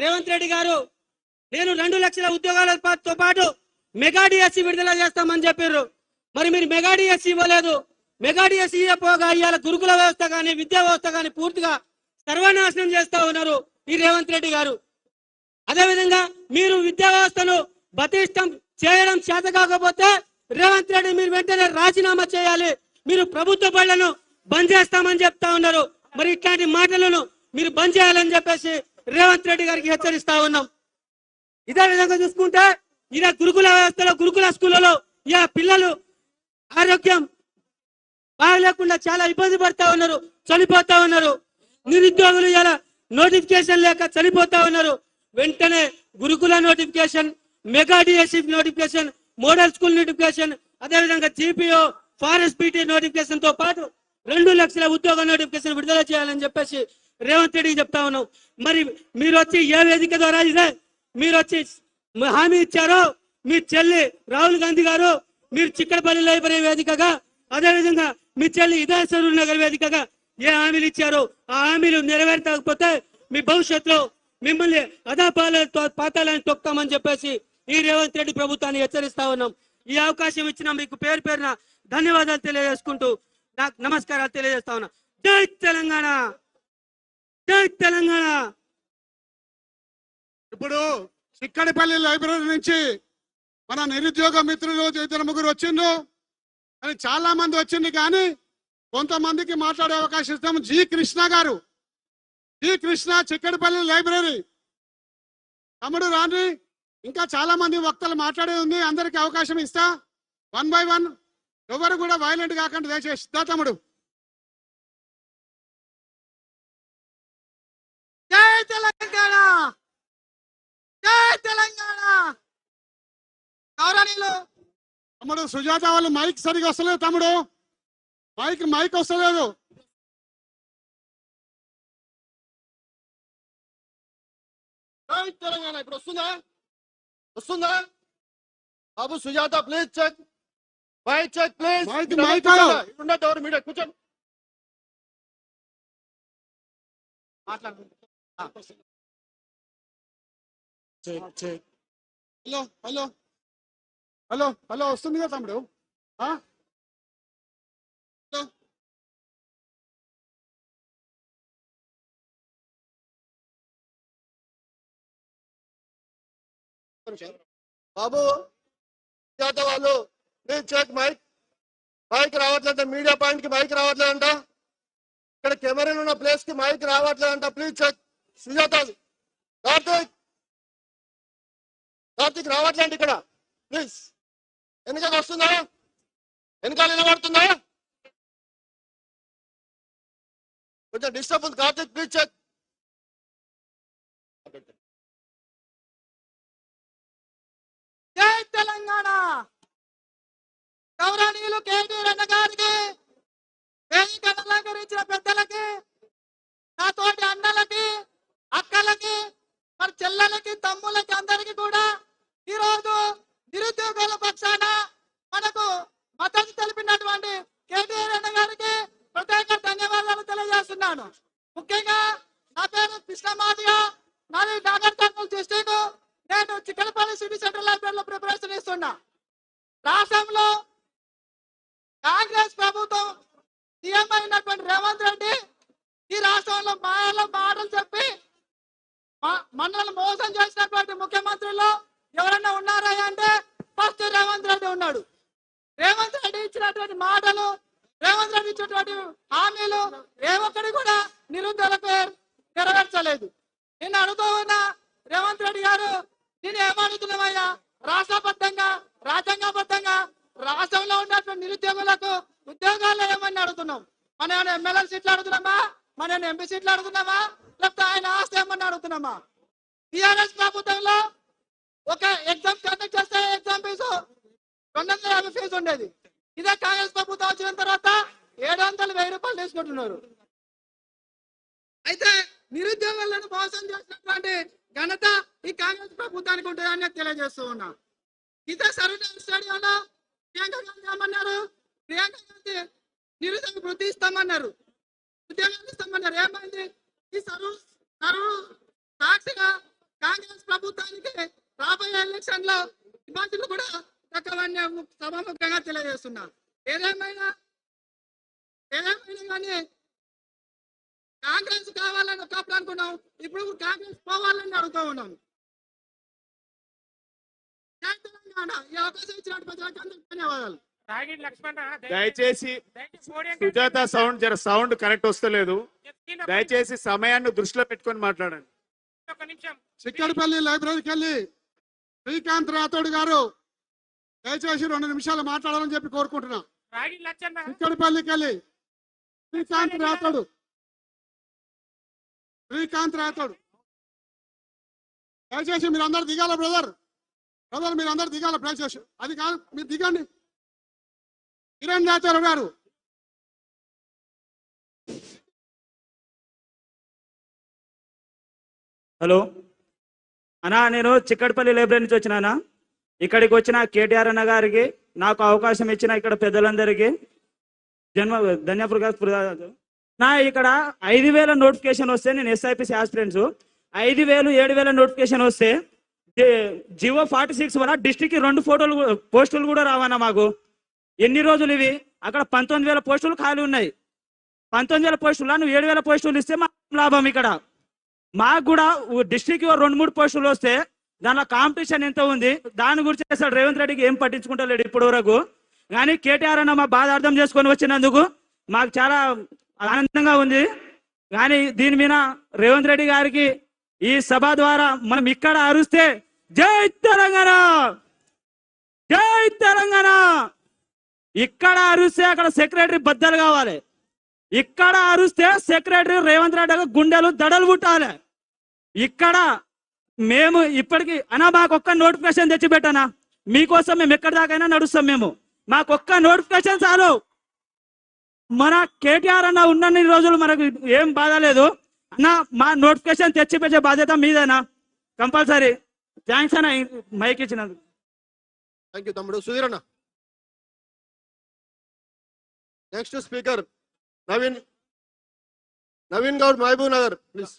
రేవంత్ రెడ్డి గారు నేను 2 లక్షల ఉద్యోగాలతో పాటు మెగా డిఎస్సి విడుదల చేస్తామని చెప్పారు. మరి మీరు మెగా డిఎస్సి ఇవ్వలేదు. మెగా డిఎస్సి ఇవ్వకపోగా ఇవాళ గురుకుల వ్యవస్థ కానీ విద్యా వ్యవస్థ కానీ పూర్తిగా సర్వనాశనం చేస్తా ఉన్నారు ఈ రేవంత్ రెడ్డి గారు. అదేవిధంగా మీరు విద్యా వ్యవస్థను బతిష్టం చేయడం చేత కాకపోతే రేవంత్ రెడ్డి మీరు వెంటనే రాజీనామా చేయాలి. మీరు ప్రభుత్వ బడులను బంద్ చేస్తామని చెప్తా ఉన్నారు. మరి ఇట్లాంటి మాటలను మీరు బంద్ చేయాలని చెప్పేసి రేవంత్ రెడ్డి గారికి హెచ్చరిస్తా ఉన్నాం. ఇదే విధంగా చూసుకుంటే ఇలా గురుకుల వ్యవస్థలో గురుకుల స్కూళ్ళలో ఇలా పిల్లలు ఆరోగ్యం బాగలేకుండా చాలా ఇబ్బంది పడతా ఉన్నారు, చనిపోతా ఉన్నారు. నిరుద్యోగులు ఇలా నోటిఫికేషన్ లేక చనిపోతా ఉన్నారు. వెంటనే గురుకుల notification, mega DSC notification, model school notification, అదేవిధంగా జీపీఓ ఫారెస్ట్ పీటీ నోటిఫికేషన్ తో పాటు 2 లక్షల ఉద్యోగ నోటిఫికేషన్ విడుదల చేయాలని చెప్పేసి రేవంత్ రెడ్డికి చెప్తా ఉన్నాం. మరి మీరు వచ్చి ఏ వేదిక ద్వారా ఇదే మీరు వచ్చి హామీ ఇచ్చారో మీ చెల్లి రాహుల్ గాంధీ గారు మీరు చిక్కడపల్లి లైబ్రరీ వేదికగా, అదేవిధంగా మీ చెల్లి ఇదాసరూర్ నగర్ వేదికగా ఏ హామీలు ఇచ్చారో ఆ హామీలు నెరవేర్చకపోతే మీ భవిష్యత్తులో మిమ్మల్ని పాతాలని తొక్తామని చెప్పేసి ఈ రేవంత్ రెడ్డి ప్రభుత్వాన్ని హెచ్చరిస్తా ఉన్నాం. ఈ అవకాశం ఇచ్చిన మీకు పేరు పేరున ధన్యవాదాలు తెలియజేసుకుంటూ నాకు నమస్కారాలు తెలియజేస్తా ఉన్నా. జై తెలంగాణ, జై తెలంగాణ. ఇప్పుడు చిక్కడిపల్లి లైబ్రరీ నుంచి మన నిరుద్యోగ మిత్రులు 2-3 వచ్చిండ్రు అని చాలా మంది వచ్చింది, కానీ కొంతమందికి మాట్లాడే అవకాశం ఇస్తాము. జి కృష్ణ గారు, జి కృష్ణ, చిక్కడిపల్లి లైబ్రరీ. తమ్ముడు రాండి, ఇంకా చాలా మంది వక్తలు మాట్లాడేది ఉంది, అందరికి అవకాశం ఇస్తా. 1 by 1, ఎవరు కూడా వైలెంట్ కాకుండా దయచేసి దా తమ్ముడు. జై తెలంగాణ, జై తెలంగాణ. గౌరవనీయులు తమ్ముడు సుజాత వాళ్ళు మైక్ సరిగా వస్తలేదు తమ్ముడు, మైక్ వస్తలేదు. జై తెలంగాణ. ఇప్పుడు వస్తుందా బాబు? Sujatha please check, mike check please. ఉన్నట్టు ఎవరు మీడియా కూర్చోండి. హలో హలో హలో హలో వస్తుంది కదా తమ్ముడు. బాబు సుజాత వాళ్ళు ప్లీజ్ చెక్, మైక్ రావట్లేదంట. మీడియా పాయింట్ కి మైక్ రావట్లేదంట. ఇక్కడ కెమెరాలు ఉన్న ప్లేస్ కి మైక్ రావట్లేదంట. Please check. సుజాత, కార్తీక్ రావట్లేండి ఇక్కడ ప్లీజ్. వెనకాల వస్తుందా? వెనకాల నిలబడుతుందా? కొంచెం డిస్టర్బ్ ఉంది. Karthik please check. జై తెలంగాణ. గౌరవనీయులు కేటీ రెడ్డి గారికి, వేదికను అలంకరించిన పెద్దలకి, నా తోటి అన్నలకి, అక్కలకి, మరి చెల్లెలకి, తమ్ములకి, అందరికీ కూడా ఈరోజు నిరుద్యోగుల పక్షాన మనకు మద్దతు తెలిపినటువంటి కేటీ రెడ్డి గారికి ప్రత్యేక ధన్యవాదాలు తెలియజేస్తున్నాను. ముఖ్యంగా నా పేరు కృష్ణమాదిగా, నాది నాగర్ కర్నూలు డిస్ట్రిక్ట్. నేను చిక్కడపల్లి సిటీ సెంట్రల్ లైబ్రరీలో ప్రిపరేషన్ ఇస్తున్నా. రాష్ట్రంలో కాంగ్రెస్ ప్రభుత్వం సీఎం అయినటువంటి రేవంత్ రెడ్డి ఈ రాష్ట్రంలో మాటలు చెప్పి మనల్ని మోసం చేసినటువంటి ముఖ్యమంత్రులు ఎవరన్నా ఉన్నారా అంటే ఫస్ట్ రేవంత్ రెడ్డి ఉన్నాడు. రేవంత్ రెడ్డి ఇచ్చినటువంటి మాటలు, రేవంత్ రెడ్డి ఇచ్చినటువంటి హామీలు ఏ ఒక్కడి కూడా నిరుద్యోగులకు నెరవేర్చలేదు. నేను అడుగుతూ ఉన్నా రేవంత్ రెడ్డి గారు, నేను ఏమడుగుతున్నామయ్యా? రాష్ట్రబద్ధంగా, రాజ్యాంగబద్ధంగా రాష్ట్రంలో ఉన్నటువంటి నిరుద్యోగులకు ఉద్యోగాలు ఏమని అడుగుతున్నాం? మన ఎమ్మెల్యే సీట్లు అడుగుతున్నామా? మన ఎంపీ సీట్లు అడుగుతున్నామా? లేకపోతే ఆయన ఆస్తి ఏమని అడుగుతున్నామా? టిఆర్ఎస్ ప్రభుత్వంలో ఒక ఎగ్జామ్ కండక్ట్ చేస్తే ఎగ్జామ్ ఫీజు 250 ఫీజు ఉండేది. ఇదే కాంగ్రెస్ ప్రభుత్వం వచ్చిన తర్వాత 700-1000 రూపాయలు తీసుకుంటున్నారు. అయితే నిరుద్యోగులను మోసం చేసినటువంటి ఘనత ఈ కాంగ్రెస్ ప్రభుత్వానికి ఉంటుందని తెలియజేస్తూ ఉన్నా. ఇదే సరూర్ స్టేడియంలో ప్రియాంక గాంధీ ఏమన్నారు? ప్రియాంక గాంధీ నిరుద్యోగ వృత్తి ఇస్తామన్నారు, ఉద్యోగాలు ఇస్తామన్నారు. ఏమైంది? ఈ సరూర్ సాక్షిగా ప్రభుత్వానికి రాబోయే ఎలక్షన్ లో ఇబ్బందులు కూడా తగ్గవని సభాముఖంగా తెలియజేస్తున్నా. ఏదేమైనా కానీ కాంగ్రెస్ కావాలని ఒకప్పుడు అనుకున్నాం, ఇప్పుడు కాంగ్రెస్ పోవాలని అడుగుతూ ఉన్నాం. జై తెలంగాణ. ఈ అవకాశం ఇచ్చినట్టు ప్రజలకు ధన్యవాదాలు. దయచేసి సుజాత సౌండ్ కరెక్ట్ వస్తలేదు. దయచేసి సమయాన్ని దృష్టిలో పెట్టుకొని మాట్లాడండి. చిక్కడపల్లి లైబ్రరీకి వెళ్ళి శ్రీకాంత్ రాథోడ్ గారు దయచేసి 2 నిమిషాలు మాట్లాడాలని చెప్పి కోరుకుంటున్నా. చిక్కడపల్లికి వెళ్ళి శ్రీకాంత్ రాథోడ్ దయచేసి మీరు అందరు దిగాల. బ్రదర్ మీరు అందరు దిగాల. దయచేసి అది కాదు, మీరు దిగండి. కిరణ్ రాథోడ్ గారు హలో అన్నా, నేను చిక్కడపల్లి లైబ్రరీ నుంచి వచ్చినానా. ఇక్కడికి వచ్చిన కేటీఆర్ అన్న గారికి, నాకు అవకాశం ఇచ్చిన ఇక్కడ పెద్దలందరికీ ధన్యవాదాలు. నా ఇక్కడ 5,000 నోటిఫికేషన్ వస్తే, నేను ఎస్ఐపిసి ఆస్పిరెంట్స్ 5,000 7,000 నోటిఫికేషన్ వస్తే జివో 46 వల్ల డిస్ట్రిక్ట్కి 2 పోస్టులు కూడా రావన్నా మాకు. ఎన్ని రోజులు ఇవి? అక్కడ 19,000 పోస్టులు ఖాళీ ఉన్నాయి. 19,000 పోస్టులు నువ్వు 7,000 పోస్టులు ఇస్తే మా లాభం. ఇక్కడ మాకు కూడా డిస్ట్రిక్ట్ 2-3 పోస్టులు వస్తే దానిలో కాంపిటీషన్ ఎంత ఉంది, దాని గురించి అసలు రేవంత్ రెడ్డికి ఏం పట్టించుకుంటలేడు ఇప్పటి వరకు. కానీ కేటీఆర్ అన్న మా బాధ అర్థం చేసుకొని వచ్చినందుకు మాకు చాలా ఆనందంగా ఉంది. కానీ దీని మీద రేవంత్ రెడ్డి గారికి ఈ సభ ద్వారా మనం ఇక్కడ అరుస్తే జై తెలంగాణ, జై తెలంగాణ. ఇక్కడ అరుస్తే అక్కడ సెక్రటరీ బద్దలు కావాలి. ఇక్కడ అరుస్తే సెక్రటరీ రేవంత్ రెడ్డి గుండెలు దడలు పుట్టాలి. ఇక్కడ మేము ఇప్పటికీ అన్నా మాకొక్క నోటిఫికేషన్ తెచ్చిపెట్టానా, మీకోసం మేము ఎక్కడి దాకైనా నడుస్తాం. మాకొక్క నోటిఫికేషన్ చాలు. మన కేటీఆర్ అన్న ఉన్నన్ని రోజులు మనకు ఏం బాధ లేదు అన్న. మా నోటిఫికేషన్ తెచ్చిపెట్టే బాధ్యత మీదేనా కంపల్సరీ. థ్యాంక్స్ అన్న మైక్ ఇచ్చినందుకు. థ్యాంక్ యూ తమ్ముడు. సుధీర్ అన్న. Next speaker Naveen Goud, Mahbub Nagar please.